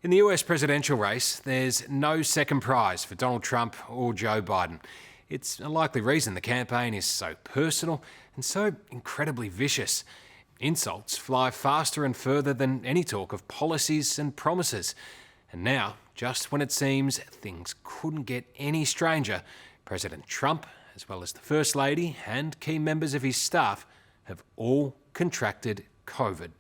In the US presidential race, there's no second prize for Donald Trump or Joe Biden. It's a likely reason the campaign is so personal and so incredibly vicious. Insults fly faster and further than any talk of policies and promises. And now, just when it seems things couldn't get any stranger, President Trump, as well as the First Lady and key members of his staff, have all contracted COVID.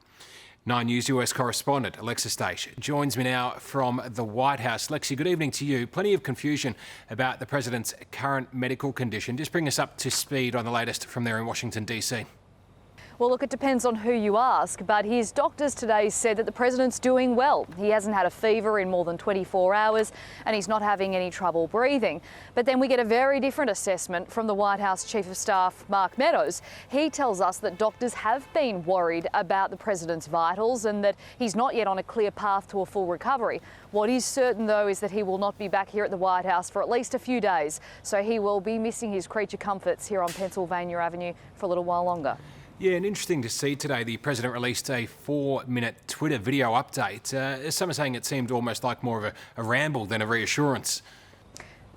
9 News US correspondent Alexis Daish joins me now from the White House. Lexi, good evening to you. Plenty of confusion about the president's current medical condition. Just bring us up to speed on the latest from there in Washington, D.C. Well, look, it depends on who you ask, but his doctors today said that the president's doing well. He hasn't had a fever in more than 24 hours and he's not having any trouble breathing. But then we get a very different assessment from the White House Chief of Staff, Mark Meadows. He tells us that doctors have been worried about the president's vitals and that he's not yet on a clear path to a full recovery. What is certain, though, is that he will not be back here at the White House for at least a few days, so he will be missing his creature comforts here on Pennsylvania Avenue for a little while longer. Yeah, and interesting to see today the president released a 4-minute Twitter video update. Some are saying it seemed almost like more of a ramble than a reassurance.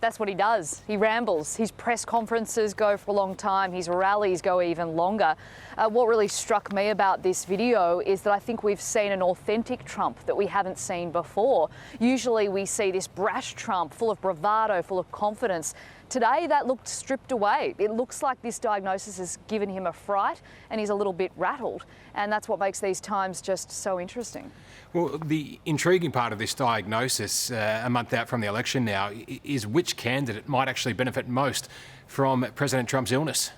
That's what he does. He rambles. His press conferences go for a long time. His rallies go even longer. What really struck me about this video is that I think we've seen an authentic Trump that we haven't seen before. Usually we see this brash Trump full of bravado, full of confidence. Today, that looked stripped away. It looks like this diagnosis has given him a fright and he's a little bit rattled. And that's what makes these times just so interesting. Well, the intriguing part of this diagnosis, a month out from the election now, is which candidate might actually benefit most from President Trump's illness.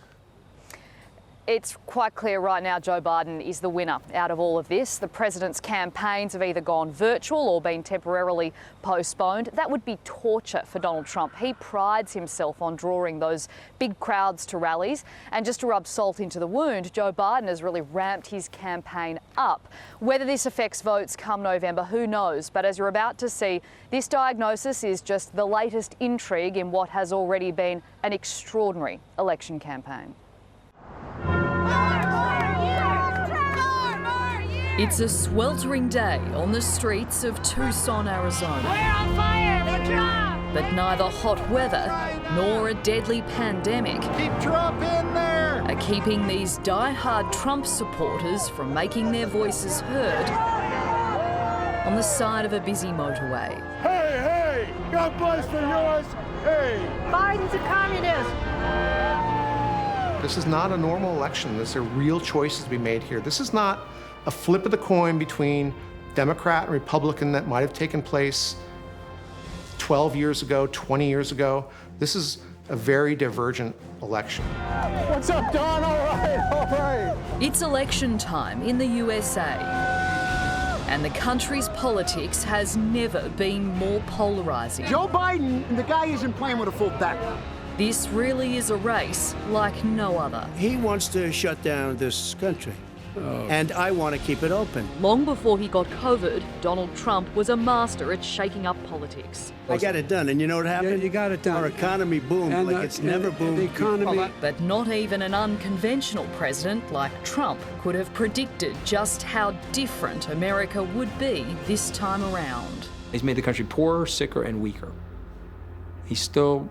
It's quite clear right now Joe Biden is the winner out of all of this. The president's campaigns have either gone virtual or been temporarily postponed. That would be torture for Donald Trump. He prides himself on drawing those big crowds to rallies. And just to rub salt into the wound, Joe Biden has really ramped his campaign up. Whether this affects votes come November, who knows? But as you're about to see, this diagnosis is just the latest intrigue in what has already been an extraordinary election campaign. It's a sweltering day on the streets of Tucson, Arizona. We're on fire for Trump! But neither hot weather nor a deadly pandemic Keep Trump in there! are keeping these die-hard Trump supporters from making their voices heard on the side of a busy motorway. Hey, hey! God bless the U.S. Hey! Biden's a communist! This is not a normal election. There's a real choices to be made here. This is not a flip of the coin between Democrat and Republican that might have taken place 12 years ago, 20 years ago. This is a very divergent election. What's up, Don? All right. It's election time in the USA. And the country's politics has never been more polarizing. Joe Biden, the guy isn't playing with a full deck. This really is a race like no other. He wants to shut down this country, and I want to keep it open. Long before he got COVID, Donald Trump was a master at shaking up politics. I got it done, and you know what happened? Yeah, you got it done. Our economy boomed And, like it's never boomed. The economy. But not even an unconventional president like Trump could have predicted just how different America would be this time around. He's made the country poorer, sicker, and weaker. He still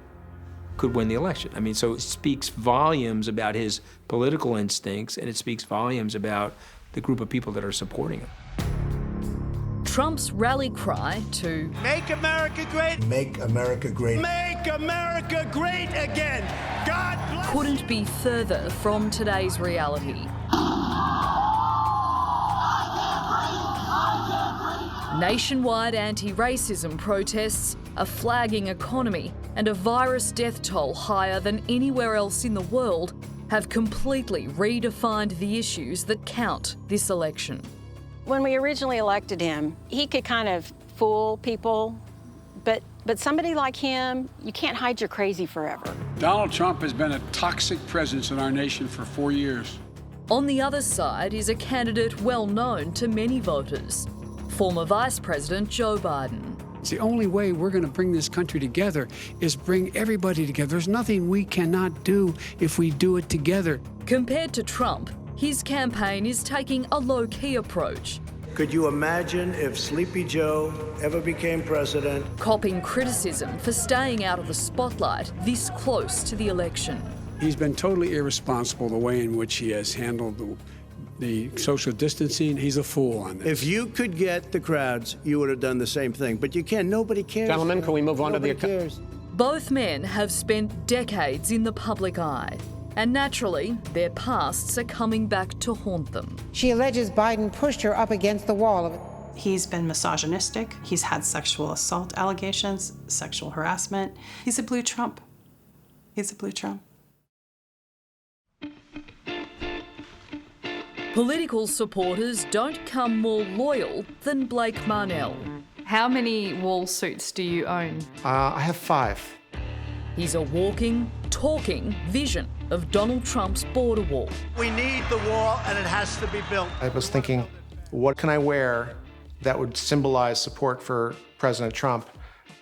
could win the election. I mean, so it speaks volumes about his political instincts, and it speaks volumes about the group of people that are supporting him. Trump's rally cry to Make America great! Make America great. Make America great again! God bless! couldn't be further from today's reality. Nationwide anti-racism protests, a flagging economy, and a virus death toll higher than anywhere else in the world have completely redefined the issues that count this election. When we originally elected him, he could kind of fool people, but somebody like him, you can't hide your crazy forever. Donald Trump has been a toxic presence in our nation for 4 years. On the other side is a candidate well known to many voters, former Vice President Joe Biden. It's the only way we're going to bring this country together is bring everybody together. There's nothing we cannot do if we do it together. Compared to Trump, his campaign is taking a low-key approach. Could you imagine if Sleepy Joe ever became president? Copping criticism for staying out of the spotlight this close to the election. He's been totally irresponsible the way in which he has handled the social distancing. He's a fool on this. If you could get the crowds, you would have done the same thing. But you can't. Nobody cares. Gentlemen, can we move on to the... Nobody cares. Both men have spent decades in the public eye, and naturally, their pasts are coming back to haunt them. She alleges Biden pushed her up against the wall. He's been misogynistic. He's had sexual assault allegations, sexual harassment. He's a blue Trump. He's a blue Trump. Political supporters don't come more loyal than Blake Marnell. How many wall suits do you own? I have 5. He's a walking, talking vision of Donald Trump's border wall. We need the wall, and it has to be built. I was thinking, what can I wear that would symbolize support for President Trump?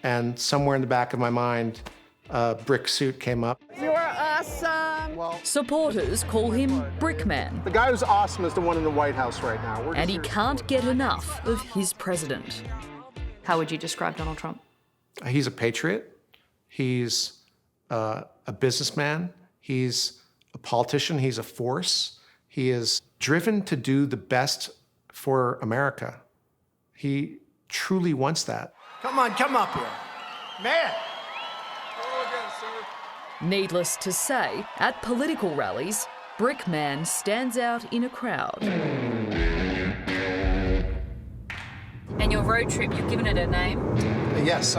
And somewhere in the back of my mind, a brick suit came up. You're awesome. Well, Supporters call him Brickman, the guy who's awesome is the one in the White House right now. and he can't get enough of his president. How would you describe Donald Trump? He's a patriot. He's a businessman. He's a politician. He's a force. He is driven to do the best for America. He truly wants that. Come on, come up here. Man. Needless to say, at political rallies, Brickman stands out in a crowd. And your road trip, you've given it a name? Yes,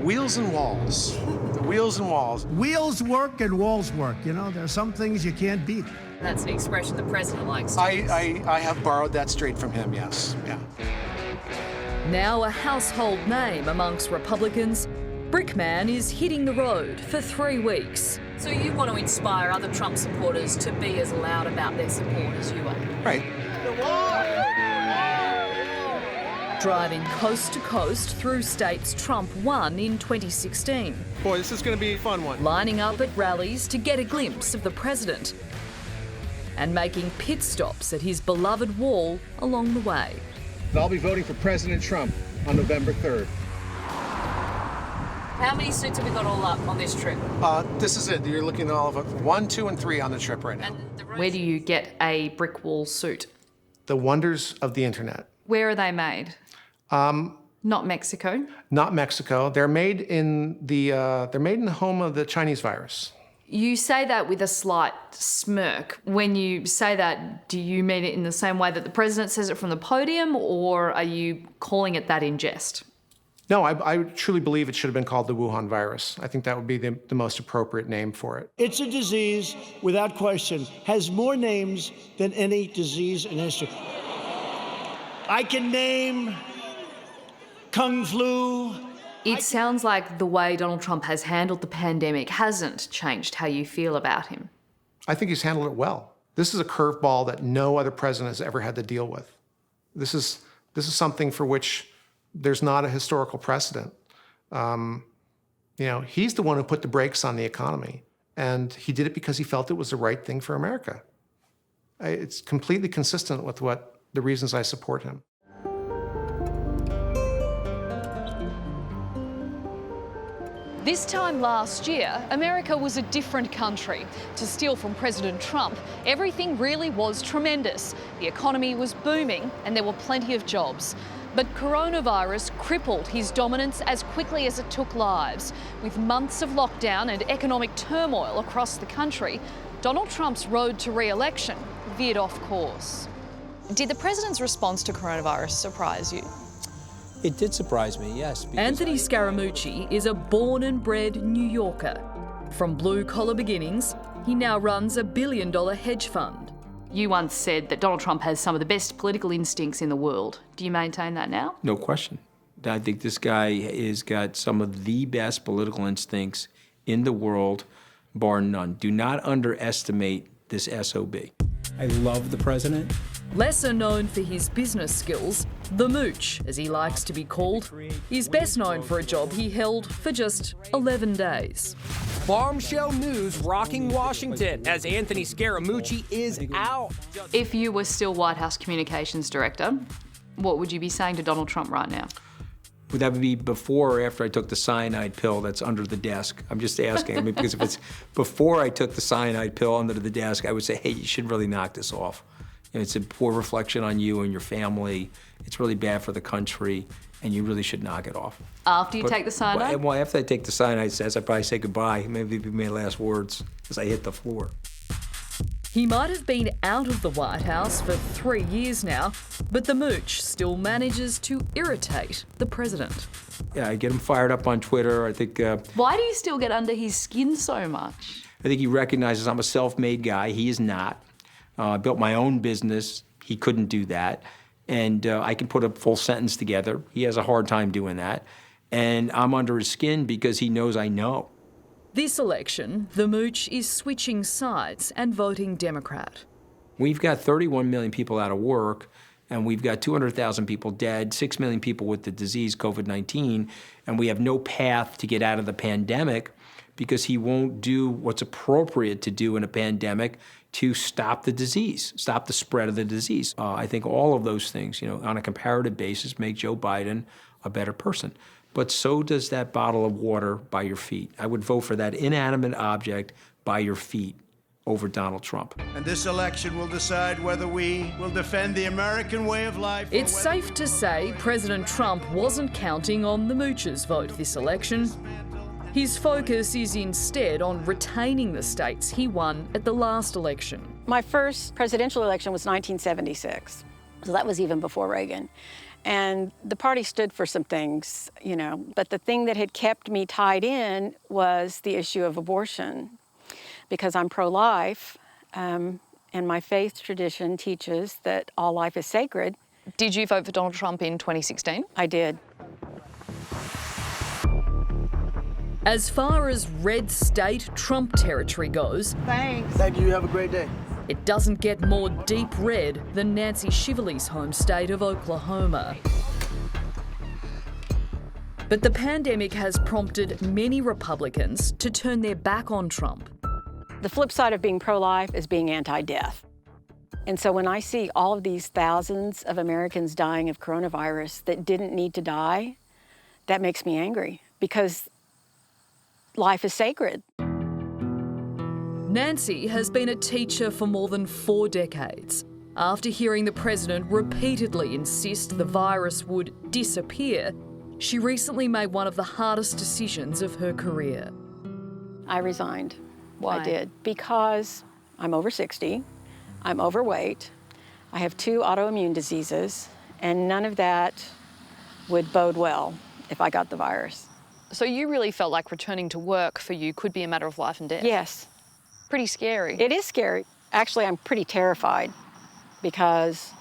Wheels and Walls. Wheels and Walls. Wheels work and walls work. You know, there are some things you can't beat. That's an expression the president likes to use. I have borrowed that straight from him, yes. Yeah. Now a household name amongst Republicans, Brickman is hitting the road for 3 weeks. So you want to inspire other Trump supporters to be as loud about their support as you are? Right. Driving coast to coast through states Trump won in 2016. Boy, this is going to be a fun one. Lining up at rallies to get a glimpse of the president and making pit stops at his beloved wall along the way. I'll be voting for President Trump on November 3rd. How many suits have we got all up on this trip? This is it. You're looking at all of it. 1, 2, and 3 on the trip right now. Where do you get a brick wall suit? The wonders of the internet. Where are they made? Not Mexico. Not Mexico. They're made in the home of the Chinese virus. You say that with a slight smirk. When you say that, do you mean it in the same way that the president says it from the podium, or are you calling it that in jest? No, I truly believe it should have been called the Wuhan virus. I think that would be the most appropriate name for it. It's a disease, without question, has more names than any disease in history. I can name Kung Flu. It sounds like the way Donald Trump has handled the pandemic hasn't changed how you feel about him. I think he's handled it well. This is a curveball that no other president has ever had to deal with. This is something for which there's not a historical precedent. He's the one who put the brakes on the economy, and he did it because he felt it was the right thing for America. It's completely consistent with the reasons I support him. This time last year, America was a different country. To steal from President Trump, everything really was tremendous. The economy was booming and there were plenty of jobs. But coronavirus crippled his dominance as quickly as it took lives. With months of lockdown and economic turmoil across the country, Donald Trump's road to re-election veered off course. Did the president's response to coronavirus surprise you? It did surprise me, yes. Anthony Scaramucci is a born and bred New Yorker. From blue-collar beginnings, he now runs a billion-dollar hedge fund. You once said that Donald Trump has some of the best political instincts in the world. Do you maintain that now? No question. I think this guy has got some of the best political instincts in the world, bar none. Do not underestimate this SOB. I love the president. Lesser known for his business skills, the Mooch, as he likes to be called, is best known for a job he held for just 11 days. Bombshell news rocking Washington as Anthony Scaramucci is out. If you were still White House Communications Director, What would you be saying to Donald Trump right now? Would that be before or after I took the cyanide pill that's under the desk? I'm just asking. I mean, because if it's before I took the cyanide pill under the desk, I would say, hey, you should really knock this off. You know, it's a poor reflection on you and your family. It's really bad for the country, and you really should knock it off. After you take the cyanide? Well, after I take the cyanide, I'd probably say goodbye. Maybe be my last words as I hit the floor. He might have been out of the White House for 3 years now, but the mooch still manages to irritate the president. Yeah, I get him fired up on Twitter. I think. Why do you still get under his skin so much? I think he recognizes I'm a self-made guy. He is not. I built my own business. He couldn't do that. And I can put a full sentence together. He has a hard time doing that. And I'm under his skin because he knows I know. This election, the mooch is switching sides and voting Democrat. We've got 31 million people out of work, and we've got 200,000 people dead, 6 million people with the disease, COVID-19, and we have no path to get out of the pandemic because he won't do what's appropriate to do in a pandemic to stop the disease, stop the spread of the disease. I think all of those things, you know, on a comparative basis, make Joe Biden a better person. But so does that bottle of water by your feet. I would vote for that inanimate object by your feet over Donald Trump. And this election will decide whether we will defend the American way of life. It's safe to say President Trump wasn't counting on the mooch's vote this election. His focus is instead on retaining the states he won at the last election. My first presidential election was 1976, so that was even before Reagan. And the party stood for some things, you know, but the thing that had kept me tied in was the issue of abortion, because I'm pro-life, and my faith tradition teaches that all life is sacred. Did you vote for Donald Trump in 2016? I did. As far as red state Trump territory goes, Thanks. Thank you. Have a great day. it doesn't get more deep red than Nancy Shively's home state of Oklahoma. But the pandemic has prompted many Republicans to turn their back on Trump. The flip side of being pro-life is being anti-death. And so when I see all of these thousands of Americans dying of coronavirus that didn't need to die, that makes me angry because life is sacred. Nancy has been a teacher for more than 4 decades. After hearing the president repeatedly insist the virus would disappear, she recently made one of the hardest decisions of her career. I resigned. Why? I did. Because I'm over 60, I'm overweight, I have 2 autoimmune diseases, and none of that would bode well if I got the virus. So you really felt like returning to work for you could be a matter of life and death? Yes. Pretty scary. It is scary. Actually, I'm pretty terrified because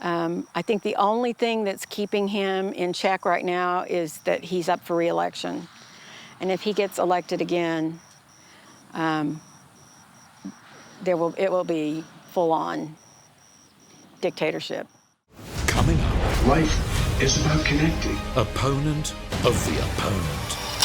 I think the only thing that's keeping him in check right now is that he's up for re-election. And if he gets elected again, it will be full-on dictatorship. Coming up, life is about connecting. Opponent of the opponent.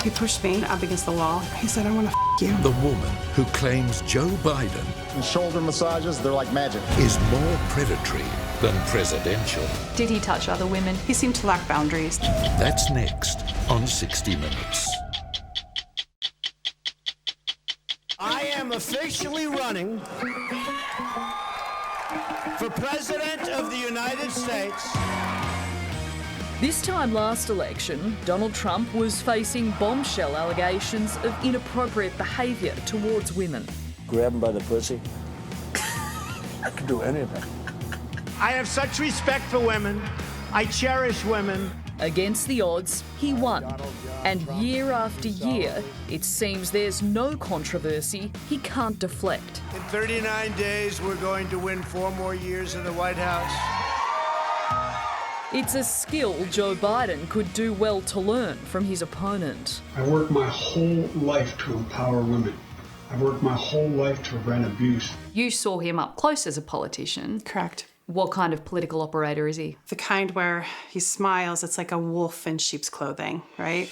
He pushed me up against the wall. He said, I want to you. The woman who claims Joe Biden and shoulder massages, they're like magic. Is more predatory than presidential. Did he touch other women? He seemed to lack boundaries. That's next on 60 Minutes. I am officially running for President of the United States. This time last election, Donald Trump was facing bombshell allegations of inappropriate behaviour towards women. Grab him by the pussy. I can do anything. I have such respect for women. I cherish women. Against the odds, he won. And year after year, it seems there's no controversy he can't deflect. In 39 days, we're going to win 4 more years in the White House. It's a skill Joe Biden could do well to learn from his opponent. I worked my whole life to empower women. I've worked my whole life to prevent abuse. You saw him up close as a politician. Correct. What kind of political operator is he? The kind where he smiles, it's like a wolf in sheep's clothing, right?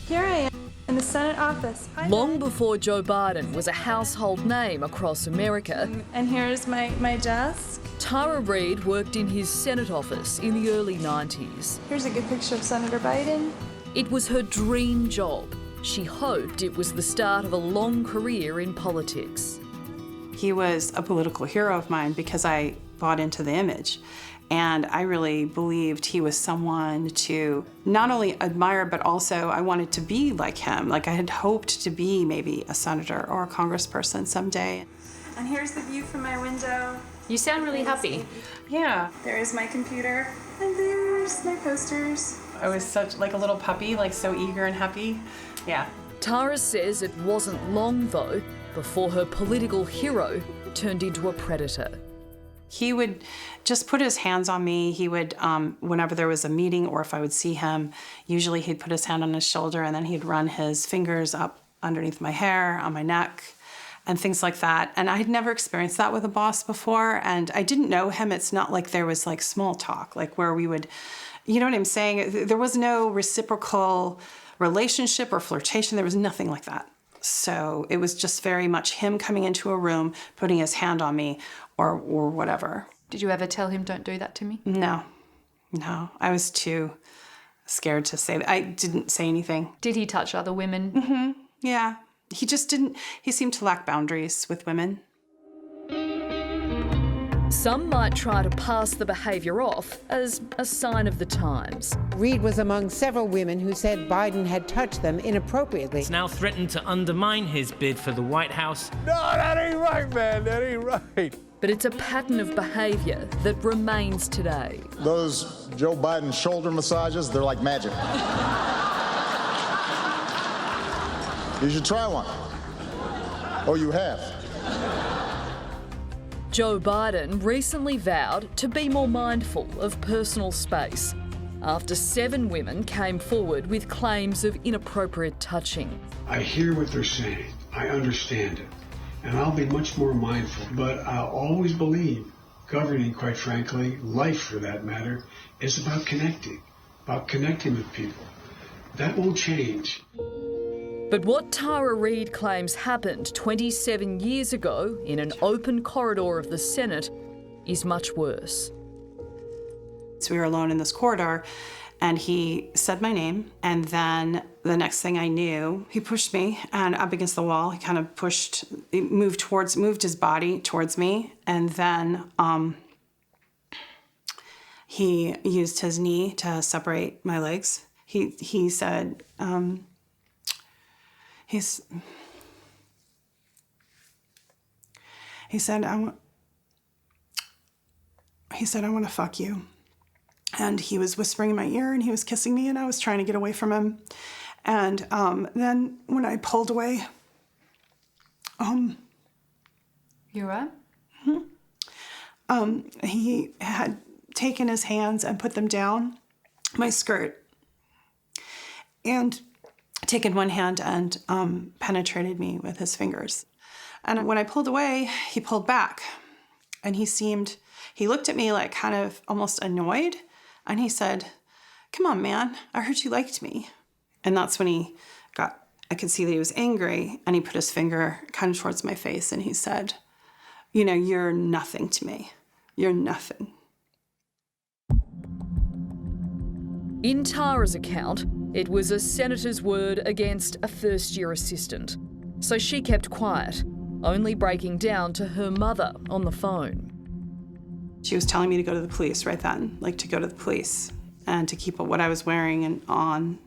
Here I am. in the Senate office. Hi, Long before Joe Biden was a household name across America, and here's my desk. Tara Reade worked in his Senate office in the early 90s. Here's a good picture of Senator Biden. It was her dream job. She hoped it was the start of a long career in politics. He was a political hero of mine because I bought into the image. And I really believed he was someone to not only admire, but also I wanted to be like him. Like I had hoped to be maybe a senator or a congressperson someday. And here's the view from my window. You sound really happy. Yeah. There is my computer, and there's my posters. I was such like a little puppy, like so eager and happy. Yeah. Tara says it wasn't long, though, before her political hero turned into a predator. He would just put his hands on me. He would, whenever there was a meeting or if I would see him, usually he'd put his hand on his shoulder and then he'd run his fingers up underneath my hair, on my neck, and things like that. And I had never experienced that with a boss before, and I didn't know him. It's not like there was like small talk, like where we would, you know what I'm saying? There was no reciprocal relationship or flirtation. There was nothing like that. So it was just very much him coming into a room, putting his hand on me or whatever. Did you ever tell him, don't do that to me? No. I was too scared to say that. I didn't say anything. Did he touch other women? Mm-hmm. Yeah. He just didn't, he seemed to lack boundaries with women. Some might try to pass the behaviour off as a sign of the times. Reade was among several women who said Biden had touched them inappropriately. He's now threatened to undermine his bid for the White House. No, that ain't right, man. That ain't right. But it's a pattern of behaviour that remains today. Those Joe Biden shoulder massages, they're like magic. You should try one. Oh, you have? Joe Biden recently vowed to be more mindful of personal space after 7 women came forward with claims of inappropriate touching. I hear what they're saying. I understand it. And I'll be much more mindful. But I'll always believe governing, quite frankly, life for that matter, is about connecting with people. That won't change. But what Tara Reade claims happened 27 years ago in an open corridor of the Senate is much worse. So we were alone in this corridor, and he said my name, and then the next thing I knew, he pushed me and up against the wall. He kind of moved his body towards me, and then he used his knee to separate my legs. He said, He said, I want to fuck you. And he was whispering in my ear and he was kissing me and I was trying to get away from him. And then when I pulled away, You're right? He had taken his hands and put them down my skirt and taken one hand and penetrated me with his fingers. And when I pulled away, he pulled back. And he looked at me like kind of almost annoyed. And he said, "Come on, man, I heard you liked me." And that's when I could see that he was angry. And he put his finger kind of towards my face and he said, "You know, you're nothing to me. You're nothing." In Tara's account, it was a senator's word against a first-year assistant. So she kept quiet, only breaking down to her mother on the phone. She was telling me to go to the police right then, like to go to the police and to keep what I was wearing and on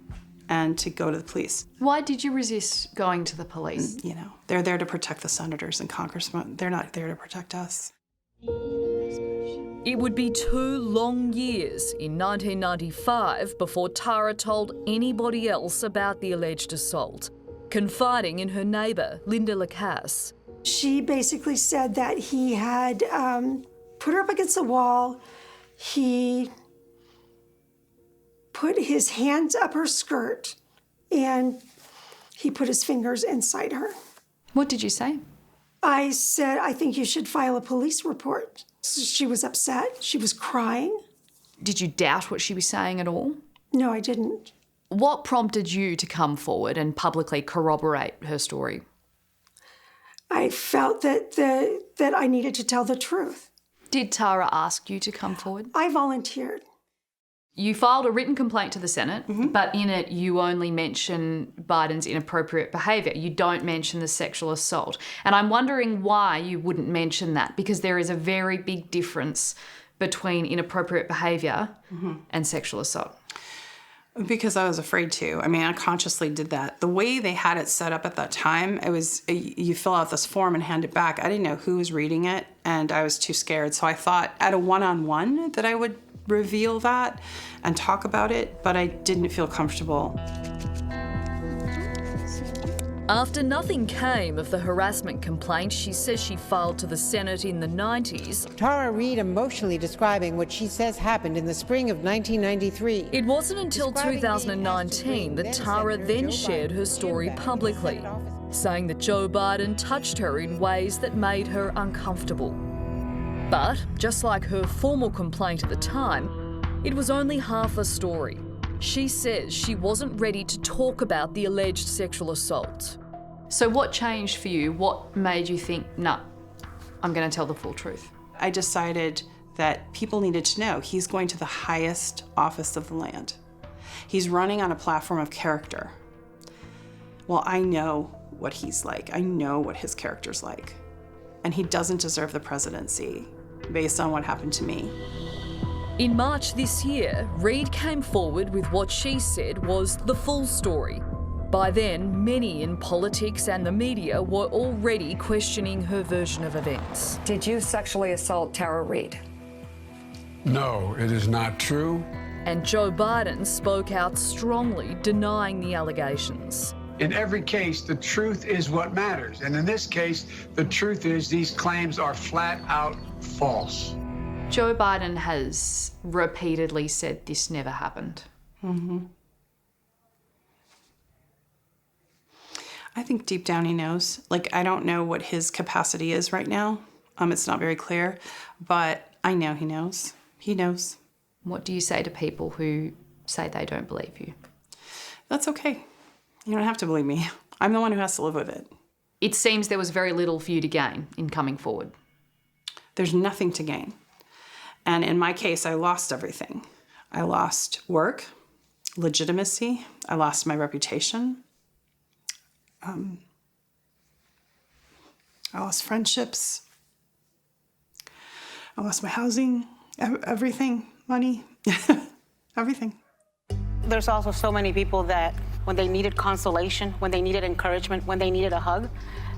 and to go to the police. Why did you resist going to the police? You know, they're there to protect the senators and congressmen. They're not there to protect us. It would be 2 long years in 1995 before Tara told anybody else about the alleged assault, confiding in her neighbour, Linda Lacasse. She basically said that he had put her up against the wall. He put his hands up her skirt and he put his fingers inside her. What did you say? I said, "I think you should file a police report." So she was upset. She was crying. Did you doubt what she was saying at all? No, I didn't. What prompted you to come forward and publicly corroborate her story? I felt that I needed to tell the truth. Did Tara ask you to come forward? I volunteered. You filed a written complaint to the Senate, but in it you only mention Biden's inappropriate behaviour. You don't mention the sexual assault. And I'm wondering why you wouldn't mention that, because there is a very big difference between inappropriate behaviour and sexual assault. Because I was afraid to. I mean, I consciously did that. The way they had it set up at that time, it was you fill out this form and hand it back. I didn't know who was reading it, and I was too scared. So I thought at a one-on-one that I would reveal that and talk about it, but I didn't feel comfortable. After nothing came of the harassment complaint she says she filed to the Senate in the 90s, Tara Reade emotionally describing what she says happened in the spring of 1993. It wasn't until 2019 that Tara then shared her story publicly, saying that Joe Biden touched her in ways that made her uncomfortable. But, just like her formal complaint at the time, it was only half a story. She says she wasn't ready to talk about the alleged sexual assault. So what changed for you? What made you think, nah, I'm going to tell the full truth? I decided that people needed to know he's going to the highest office of the land. He's running on a platform of character. Well, I know what he's like. I know what his character's like. And he doesn't deserve the presidency based on what happened to me. In March this year, Reade came forward with what she said was the full story. By then, many in politics and the media were already questioning her version of events. Did you sexually assault Tara Reade? No, it is not true. And Joe Biden spoke out strongly, denying the allegations. In every case, the truth is what matters. And in this case, the truth is these claims are flat out false. Joe Biden has repeatedly said this never happened. I think deep down he knows. Like, I don't know what his capacity is right now. It's not very clear, but I know he knows. He knows. What do you say to people who say they don't believe you? That's okay. You don't have to believe me. I'm the one who has to live with it. It seems there was very little for you to gain in coming forward. There's nothing to gain. And in my case, I lost everything. I lost work, legitimacy. I lost my reputation. I lost friendships. I lost my housing, everything, money, everything. There's also so many people that when they needed consolation, when they needed encouragement, when they needed a hug,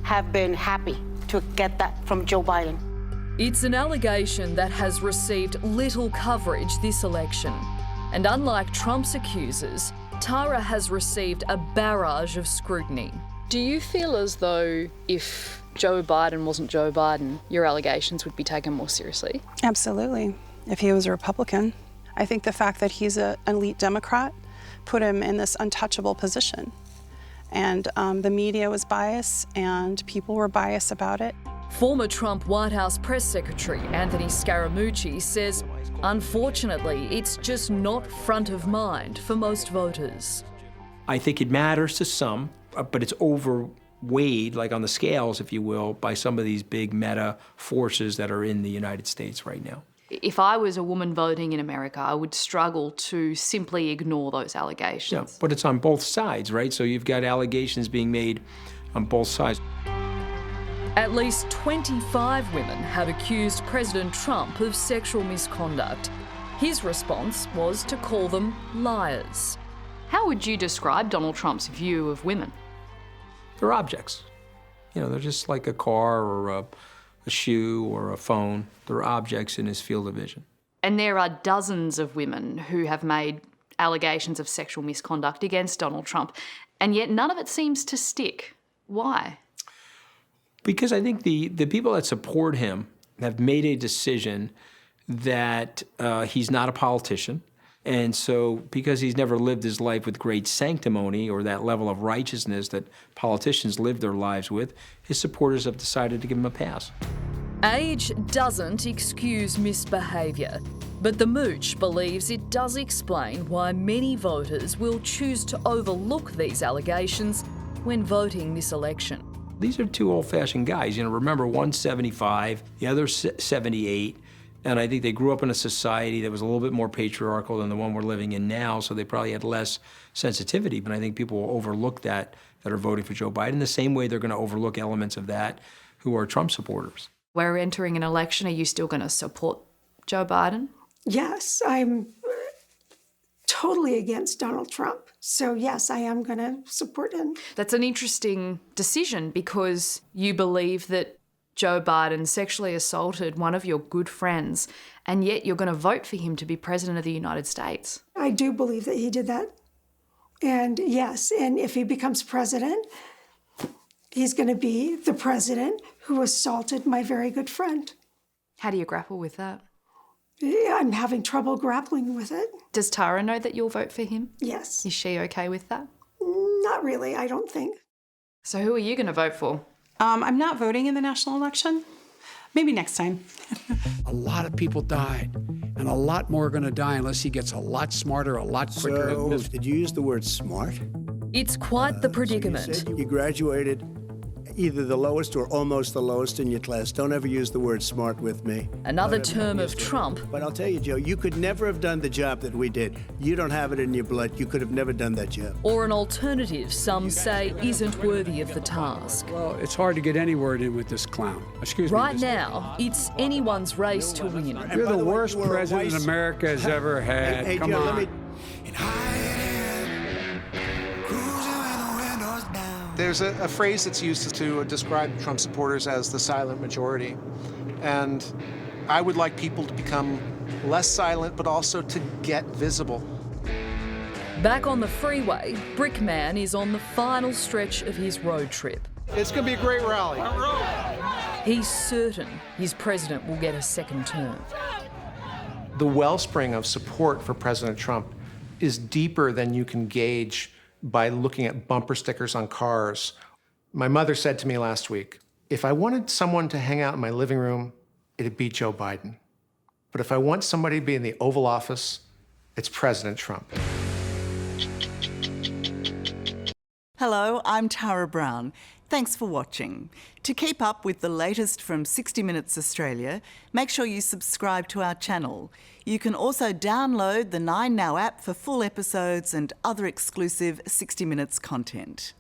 have been happy to get that from Joe Biden. It's an allegation that has received little coverage this election. And unlike Trump's accusers, Tara has received a barrage of scrutiny. Do you feel as though if Joe Biden wasn't Joe Biden, your allegations would be taken more seriously? Absolutely. If he was a Republican. I think the fact that he's an elite Democrat put him in this untouchable position. And the media was biased and people were biased about it. Former Trump White House press secretary Anthony Scaramucci says, unfortunately, it's just not front of mind for most voters. I think it matters to some, but it's overweighed, like on the scales, if you will, by some of these big meta forces that are in the United States right now. If I was a woman voting in America, I would struggle to simply ignore those allegations. Yeah, but it's on both sides, right? So you've got allegations being made on both sides. At least 25 women had accused President Trump of sexual misconduct. His response was to call them liars. How would you describe Donald Trump's view of women? They're objects. You know, they're just like a car or a shoe or a phone. They're objects in his field of vision. And there are dozens of women who have made allegations of sexual misconduct against Donald Trump, and yet none of it seems to stick. Why? Because I think the people that support him have made a decision that he's not a politician. And so because he's never lived his life with great sanctimony or that level of righteousness that politicians live their lives with, his supporters have decided to give him a pass. Age doesn't excuse misbehaviour, but the Mooch believes it does explain why many voters will choose to overlook these allegations when voting this election. These are two old-fashioned guys. You know, remember, one's 75, the other's 78, and I think they grew up in a society that was a little bit more patriarchal than the one we're living in now, so they probably had less sensitivity, but I think people will overlook that are voting for Joe Biden, the same way they're going to overlook elements of that who are Trump supporters. We're entering an election. Are you still going to support Joe Biden? Yes, I'm totally against Donald Trump. So yes, I am going to support him. That's an interesting decision because you believe that Joe Biden sexually assaulted one of your good friends, and yet you're going to vote for him to be president of the United States. I do believe that he did that. And yes, and if he becomes president, he's going to be the president who assaulted my very good friend. How do you grapple with that? I'm having trouble grappling with it. Does Tara know that you'll vote for him? Yes. Is she okay with that? Not really, I don't think. So who are you going to vote for? I'm not voting in the national election. Maybe next time. A lot of people died, and a lot more are going to die unless he gets a lot smarter, a lot quicker. So, did you use the word smart? It's quite the predicament. So you said you graduated either the lowest or almost the lowest in your class. Don't ever use the word smart with me. Another term of Trump. But I'll tell you, Joe, you could never have done the job that we did. You don't have it in your blood. You could have never done that job. Or an alternative some say isn't worthy of the task. Well, it's hard to get any word in with this clown. Excuse me. Right now, it's anyone's race to win. You're the worst president America has ever had. Hey, Come Joe, on. There's a phrase that's used to describe Trump supporters as the silent majority. And I would like people to become less silent, but also to get visible. Back on the freeway, Brickman is on the final stretch of his road trip. It's going to be a great rally. He's certain his president will get a second term. The wellspring of support for President Trump is deeper than you can gauge by looking at bumper stickers on cars. My mother said to me last week, if I wanted someone to hang out in my living room, it'd be Joe Biden. But if I want somebody to be in the Oval Office, it's President Trump. Hello, I'm Tara Brown. Thanks for watching. To keep up with the latest from 60 Minutes Australia, make sure you subscribe to our channel. You can also download the 9Now app for full episodes and other exclusive 60 Minutes content.